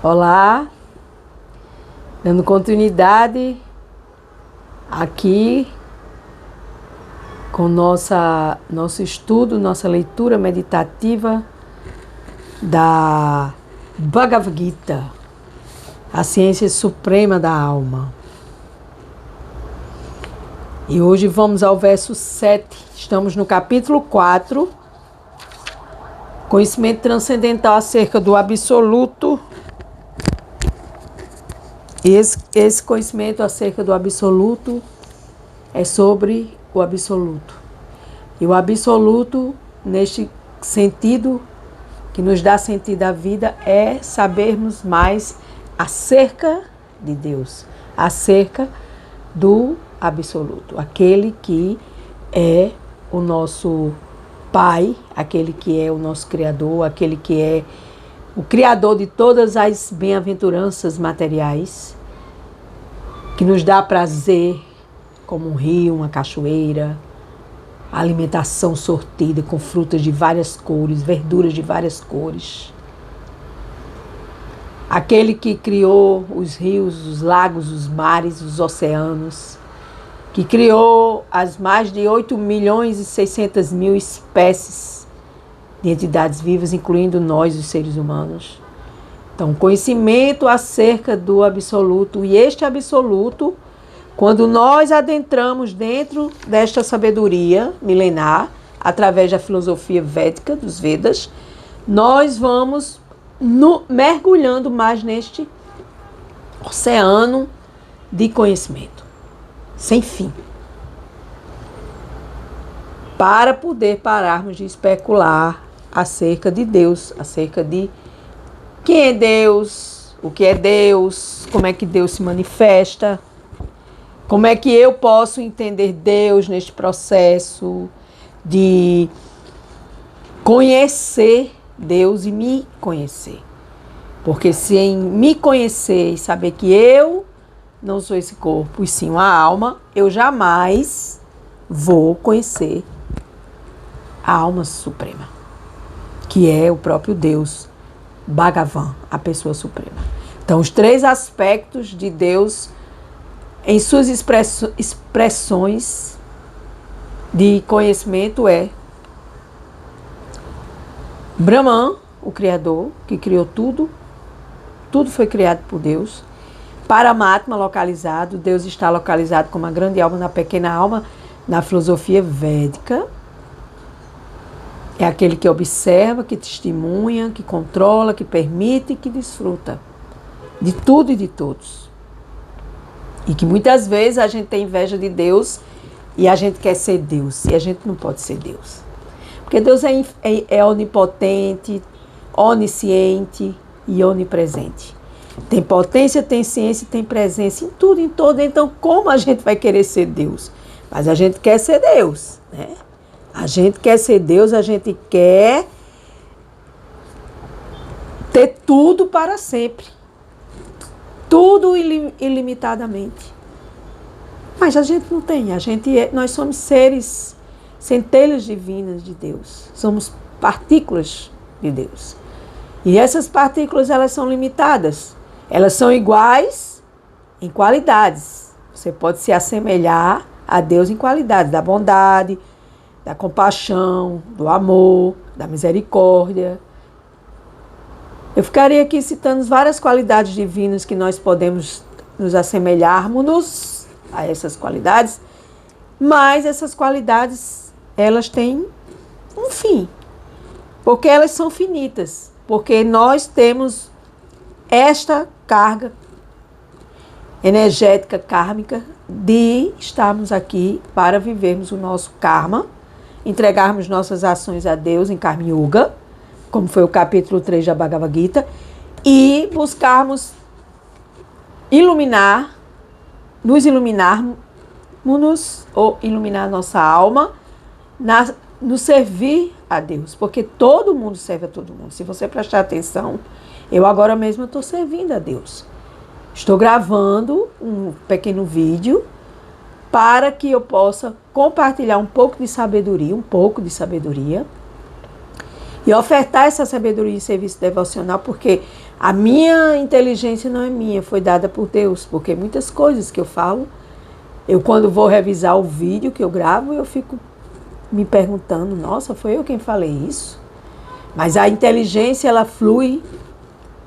Olá, dando continuidade aqui com nosso estudo, nossa leitura meditativa da Bhagavad Gita, a ciência suprema da alma. E hoje vamos ao verso 7, estamos no capítulo 4, conhecimento transcendental acerca do absoluto. Esse conhecimento acerca do absoluto é sobre o absoluto. E o absoluto, neste sentido, que nos dá sentido à vida, é sabermos mais acerca de Deus, acerca do absoluto, aquele que é o nosso Pai, aquele que é o nosso Criador, aquele que é o Criador de todas as bem-aventuranças materiais, que nos dá prazer, como um rio, uma cachoeira, alimentação sortida com frutas de várias cores, verduras de várias cores. Aquele que criou os rios, os lagos, os mares, os oceanos, que criou as mais de 8.600.000 espécies de entidades vivas, incluindo nós, os seres humanos. Então, conhecimento acerca do absoluto. E este absoluto, quando nós adentramos dentro desta sabedoria milenar, através da filosofia védica, dos Vedas, nós vamos mergulhando mais neste oceano de conhecimento, sem fim. Para poder pararmos de especular acerca de Deus, acerca de quem é Deus, o que é Deus, como é que Deus se manifesta, como é que eu posso entender Deus neste processo de conhecer Deus e me conhecer. Porque se em me conhecer e saber que eu não sou esse corpo, e sim uma alma, eu jamais vou conhecer a alma suprema, que é o próprio Deus, Bhagavan, a pessoa suprema. Então, os três aspectos de Deus em suas expressões de conhecimento é Brahman, o Criador, que criou tudo, tudo foi criado por Deus. Paramatma, localizado, Deus está localizado como a grande alma na pequena alma, na filosofia védica. É aquele que observa, que testemunha, que controla, que permite e que desfruta de tudo e de todos. E que muitas vezes a gente tem inveja de Deus e a gente quer ser Deus. E a gente não pode ser Deus. Porque Deus é onipotente, onisciente e onipresente. Tem potência, tem ciência, tem presença em tudo, em todo. Então, como a gente vai querer ser Deus? Mas a gente quer ser Deus, né? A gente quer ser Deus, a gente quer ter tudo para sempre. Tudo ilimitadamente. Mas a gente não tem. Nós somos seres, centelhas divinas de Deus. Somos partículas de Deus. E essas partículas, elas são limitadas. Elas são iguais em qualidades. Você pode se assemelhar a Deus em qualidades da bondade, da compaixão, do amor, da misericórdia. Eu ficaria aqui citando várias qualidades divinas que nós podemos nos assemelharmos a essas qualidades, mas essas qualidades, elas têm um fim, porque elas são finitas, porque nós temos esta carga energética, kármica, de estarmos aqui para vivermos o nosso karma, entregarmos nossas ações a Deus em Karma Yoga, como foi o capítulo 3 da Bhagavad Gita, e buscarmos nos iluminarmos, ou iluminar nossa alma, no servir a Deus, porque todo mundo serve a todo mundo. Se você prestar atenção, eu agora mesmo estou servindo a Deus. Estou gravando um pequeno vídeo para que eu possa compartilhar um pouco de sabedoria, E ofertar essa sabedoria em serviço devocional, porque a minha inteligência não é minha, foi dada por Deus. Porque muitas coisas que eu falo, eu quando vou revisar o vídeo que eu gravo, eu fico me perguntando, nossa, foi eu quem falei isso? Mas a inteligência, ela flui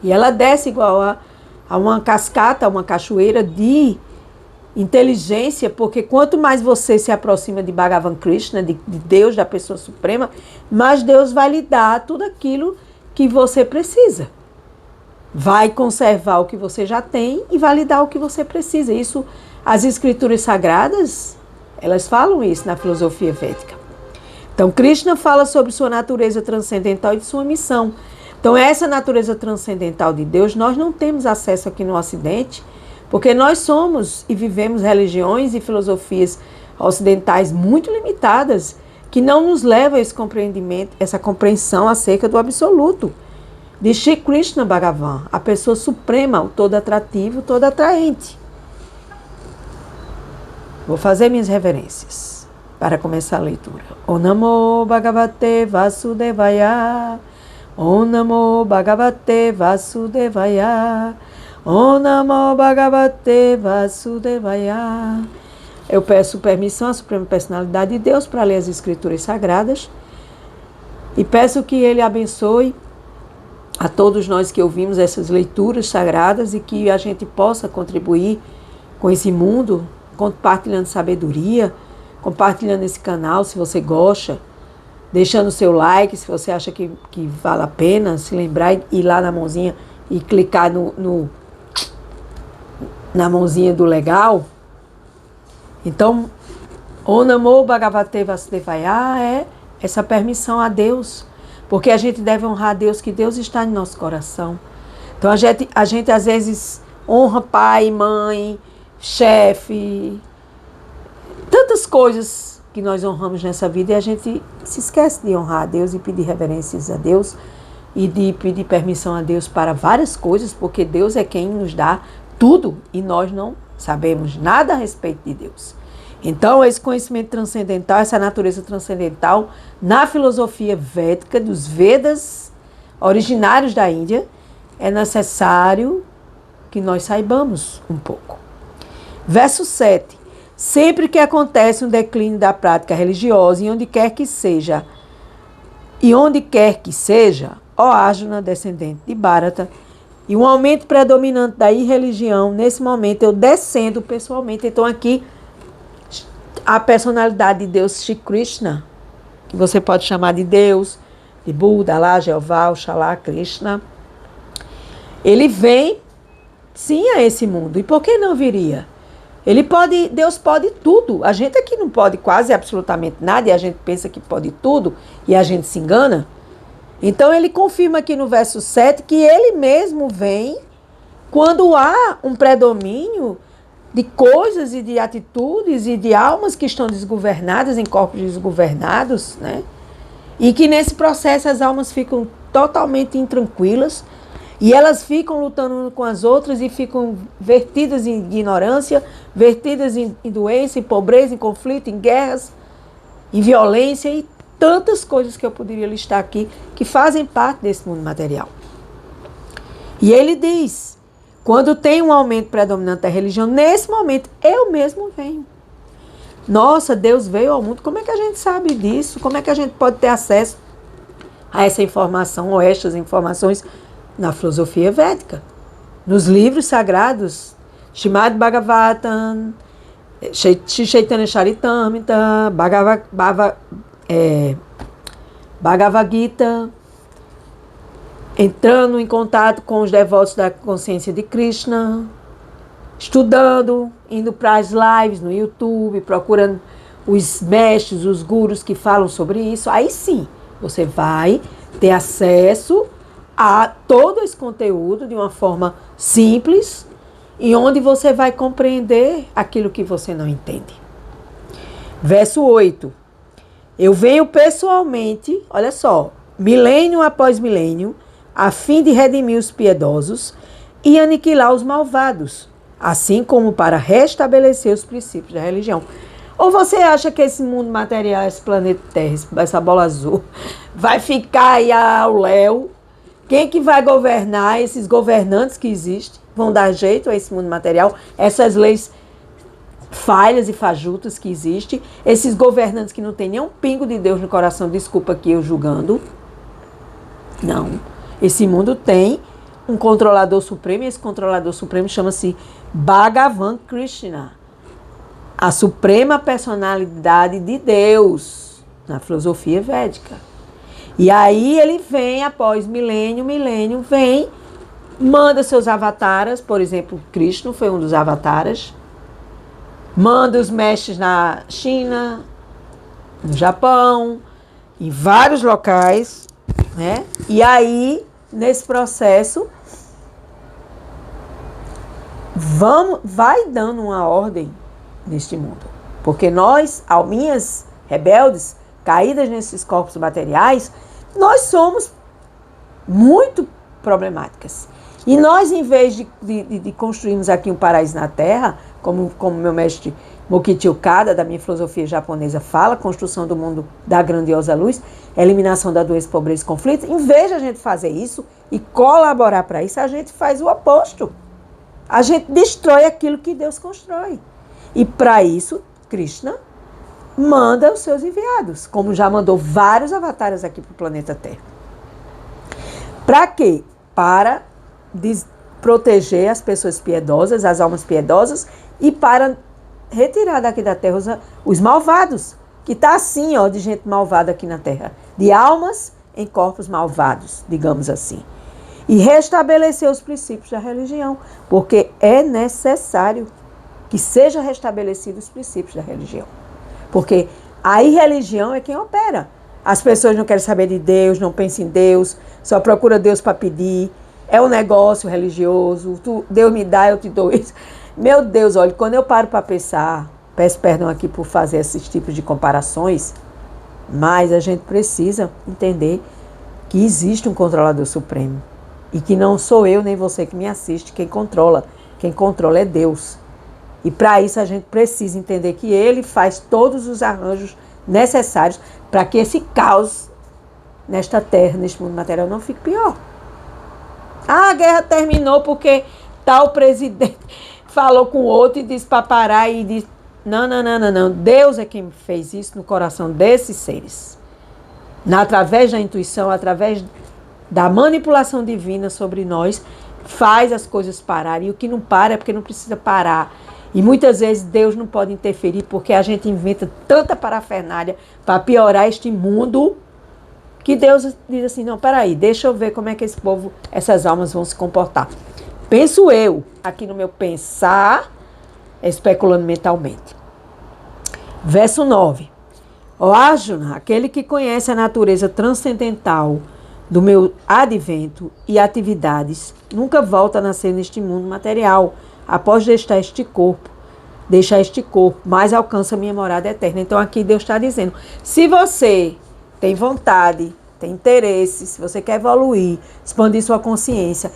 e ela desce igual a uma cascata, a uma cachoeira de inteligência, porque quanto mais você se aproxima de Bhagavan Krishna, de Deus, da pessoa suprema, mais Deus vai lhe dar tudo aquilo que você precisa. Vai conservar o que você já tem e vai lhe dar o que você precisa. Isso, as escrituras sagradas, elas falam isso na filosofia védica. Então, Krishna fala sobre sua natureza transcendental e de sua missão. Então, essa natureza transcendental de Deus, nós não temos acesso aqui no Ocidente, porque nós somos e vivemos religiões e filosofias ocidentais muito limitadas, que não nos levam a esse compreendimento, essa compreensão acerca do absoluto, de Shri Krishna Bhagavan, a pessoa suprema, o todo atrativo, todo atraente. Vou fazer minhas reverências para começar a leitura. Om Namo Bhagavate Vasudevaya. Om Namo Bhagavate Vasudevaya. Om Namo Bhagavate Vasudevaya. Eu peço permissão à Suprema Personalidade de Deus para ler as Escrituras Sagradas e peço que Ele abençoe a todos nós que ouvimos essas leituras sagradas e que a gente possa contribuir com esse mundo, compartilhando sabedoria, compartilhando esse canal, se você gosta, deixando o seu like, se você acha que vale a pena, se lembrar e ir lá na mãozinha e clicar na mãozinha do legal. Então, Om Namo Bhagavate Vasudevaya é essa permissão a Deus, porque a gente deve honrar a Deus, que Deus está em nosso coração. Então, a gente às vezes honra pai, mãe, chefe, tantas coisas que nós honramos nessa vida e a gente se esquece de honrar a Deus e pedir reverências a Deus e de pedir permissão a Deus para várias coisas, porque Deus é quem nos dá tudo e nós não sabemos nada a respeito de Deus. Então, esse conhecimento transcendental, essa natureza transcendental, na filosofia védica, dos Vedas originários da Índia, é necessário que nós saibamos um pouco. Verso 7. Sempre que acontece um declínio da prática religiosa, e onde quer que seja, ó Arjuna, descendente de Bharata, e um aumento predominante da irreligião, nesse momento eu descendo pessoalmente. Então aqui, a personalidade de Deus, Shri Krishna, que você pode chamar de Deus, de Buda, Allah, Jeová, Oxalá, Krishna, ele vem, sim, a esse mundo. E por que não viria? Deus pode tudo. A gente aqui não pode quase absolutamente nada, e a gente pensa que pode tudo, e a gente se engana. Então ele confirma aqui no verso 7 que ele mesmo vem quando há um predomínio de coisas e de atitudes e de almas que estão desgovernadas em corpos desgovernados, né? E que nesse processo as almas ficam totalmente intranquilas e elas ficam lutando com as outras e ficam vertidas em ignorância, vertidas em doença, em pobreza, em conflito, em guerras, em violência e tantas coisas que eu poderia listar aqui que fazem parte desse mundo material. E ele diz, quando tem um aumento predominante da religião, nesse momento eu mesmo venho. Nossa, Deus veio ao mundo, como é que a gente sabe disso? Como é que a gente pode ter acesso a essa informação ou estas informações na filosofia védica? Nos livros sagrados, Srimad Bhagavatam, Shri Chaitanya Charitamrita, Bhagavad Gita, entrando em contato com os devotos da consciência de Krishna, estudando, indo para as lives no YouTube, procurando os mestres, os gurus que falam sobre isso. Aí sim, você vai ter acesso a todo esse conteúdo de uma forma simples e onde você vai compreender aquilo que você não entende. Verso 8. Eu venho pessoalmente, olha só, milênio após milênio, a fim de redimir os piedosos e aniquilar os malvados, assim como para restabelecer os princípios da religião. Ou você acha que esse mundo material, esse planeta Terra, essa bola azul, vai ficar aí ao léu? Quem que vai governar? Esses governantes que existem vão dar jeito a esse mundo material? Essas leis falhas e fajutas que existem? Esses governantes que não têm nem um pingo de Deus no coração, desculpa aqui eu julgando. Não. Esse mundo tem um controlador supremo, e esse controlador supremo chama-se Bhagavan Krishna, a suprema personalidade de Deus na filosofia védica. E aí ele vem, após milênio, vem, manda seus avataras, por exemplo, Krishna foi um dos avataras, manda os mestres na China, no Japão, em vários locais, né? E aí, nesse processo, vai dando uma ordem neste mundo. Porque nós, alminhas rebeldes, caídas nesses corpos materiais, nós somos muito problemáticas. E nós, em vez de construirmos aqui um paraíso na Terra, como meu mestre Mokichi Okada, da minha filosofia japonesa, fala, construção do mundo da grandiosa luz, eliminação da doença, pobreza e conflito, em vez de a gente fazer isso e colaborar para isso, a gente faz o oposto. A gente destrói aquilo que Deus constrói. E para isso, Krishna manda os seus enviados, como já mandou vários avatares aqui para o planeta Terra. Para quê? Para proteger as pessoas piedosas, as almas piedosas, e para retirar daqui da Terra os malvados, que está assim, ó, de gente malvada aqui na Terra, de almas em corpos malvados, digamos assim. E restabelecer os princípios da religião, porque é necessário que seja restabelecidos os princípios da religião. Porque a irreligião é quem opera. As pessoas não querem saber de Deus, não pensam em Deus, só procuram Deus para pedir. É um negócio religioso, Deus me dá, eu te dou isso. Meu Deus, olha, quando eu paro para pensar, peço perdão aqui por fazer esses tipos de comparações, mas a gente precisa entender que existe um controlador supremo. E que não sou eu nem você que me assiste quem controla. Quem controla é Deus. E para isso a gente precisa entender que Ele faz todos os arranjos necessários para que esse caos nesta terra, neste mundo material, não fique pior. Ah, a guerra terminou porque tal presidente falou com o outro e disse para parar e disse... Não. Deus é quem fez isso no coração desses seres. Através da intuição, através da manipulação divina sobre nós, faz as coisas pararem. E o que não para é porque não precisa parar. E muitas vezes Deus não pode interferir porque a gente inventa tanta parafernália para piorar este mundo, que Deus diz assim, não, peraí, deixa eu ver como é que esse povo, essas almas vão se comportar. Penso eu, aqui no meu pensar, especulando mentalmente. Verso 9. Ó Arjuna, aquele que conhece a natureza transcendental do meu advento e atividades, nunca volta a nascer neste mundo material, após deixar este corpo, mas alcança a minha morada eterna. Então aqui Deus está dizendo, se você tem vontade, tem interesse, se você quer evoluir, expandir sua consciência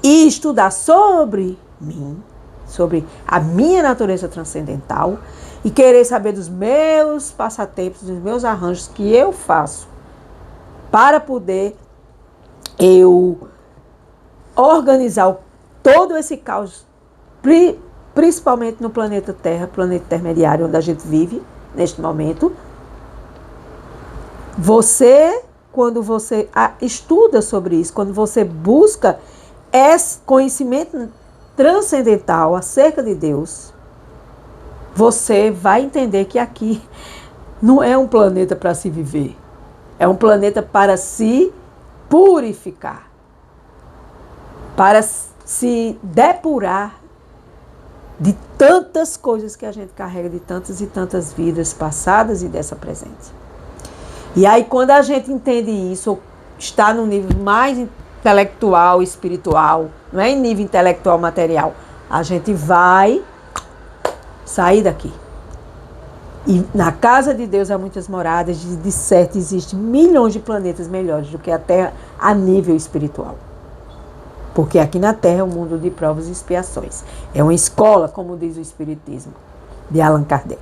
e estudar sobre mim, sobre a minha natureza transcendental e querer saber dos meus passatempos, dos meus arranjos que eu faço para poder eu organizar todo esse caos, principalmente no planeta Terra, planeta intermediário onde a gente vive neste momento. Você, quando você estuda sobre isso, quando você busca esse conhecimento transcendental acerca de Deus, você vai entender que aqui não é um planeta para se viver. É um planeta para se purificar, para se depurar de tantas coisas que a gente carrega, de tantas e tantas vidas passadas e dessa presente. E aí, quando a gente entende isso, está no nível mais intelectual, espiritual, não é em nível intelectual material, a gente vai sair daqui. E na casa de Deus há muitas moradas, de certo existem milhões de planetas melhores do que a Terra a nível espiritual. Porque aqui na Terra é um mundo de provas e expiações. É uma escola, como diz o Espiritismo, de Allan Kardec.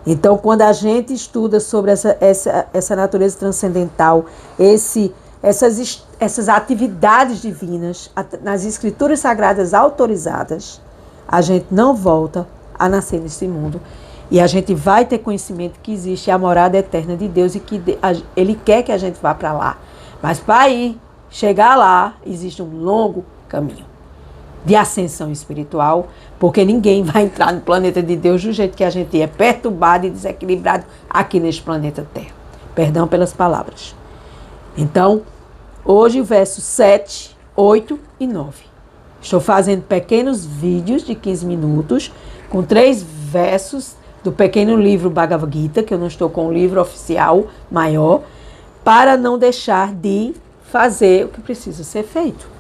Então, quando a gente estuda sobre essa natureza transcendental, essas atividades divinas, nas escrituras sagradas autorizadas, a gente não volta a nascer nesse mundo. E a gente vai ter conhecimento que existe a morada eterna de Deus e que Ele quer que a gente vá para lá. Mas para chegar lá, existe um longo caminho de ascensão espiritual, porque ninguém vai entrar no planeta de Deus do jeito que a gente é, perturbado e desequilibrado aqui neste planeta Terra. Perdão pelas palavras. Então, hoje o verso 7, 8 e 9. Estou fazendo pequenos vídeos de 15 minutos, com 3 versos do pequeno livro Bhagavad Gita, que eu não estou com o livro oficial maior, para não deixar de fazer o que precisa ser feito.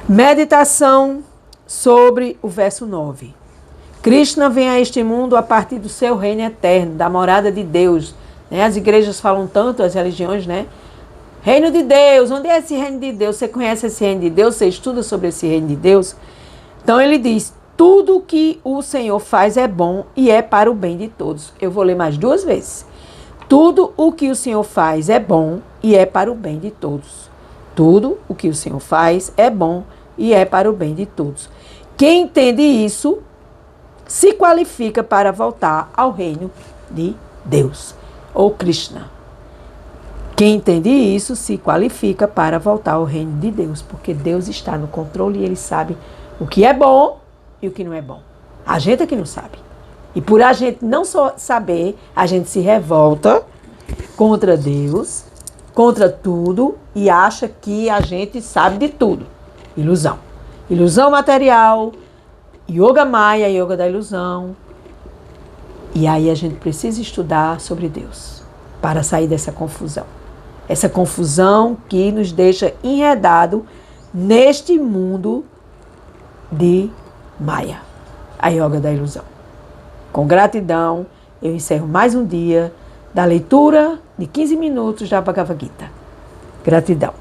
Meditação sobre o verso 9. Krishna vem a este mundo a partir do seu reino eterno, da morada de Deus. As igrejas falam tanto, as religiões, Reino de Deus, onde é esse reino de Deus? Você conhece esse reino de Deus? Você estuda sobre esse reino de Deus? Então ele diz, tudo que o Senhor faz é bom e é para o bem de todos. Eu vou ler mais 2 vezes. Tudo o que o Senhor faz é bom e é para o bem de todos. Tudo o que o Senhor faz é bom e é para o bem de todos. Quem entende isso se qualifica para voltar ao reino de Deus, ou Krishna. Quem entende isso se qualifica para voltar ao reino de Deus, porque Deus está no controle e Ele sabe o que é bom e o que não é bom. A gente é que não sabe. E por a gente não só saber, a gente se revolta contra Deus, contra tudo, e acha que a gente sabe de tudo. Ilusão. Ilusão material, yoga maya, yoga da ilusão. E aí a gente precisa estudar sobre Deus para sair dessa confusão. Essa confusão que nos deixa enredado neste mundo de Maya, a yoga da ilusão. Com gratidão, eu encerro mais um dia da leitura de 15 minutos da Bhagavad Gita. Gratidão.